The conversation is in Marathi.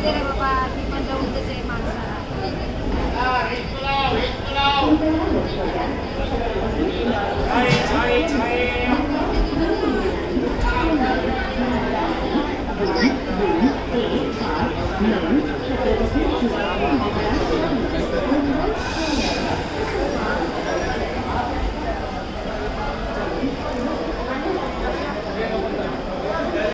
दे रे बाबा, ती पण जाऊनच आहे माणसाला. चाळी चाळी चाळी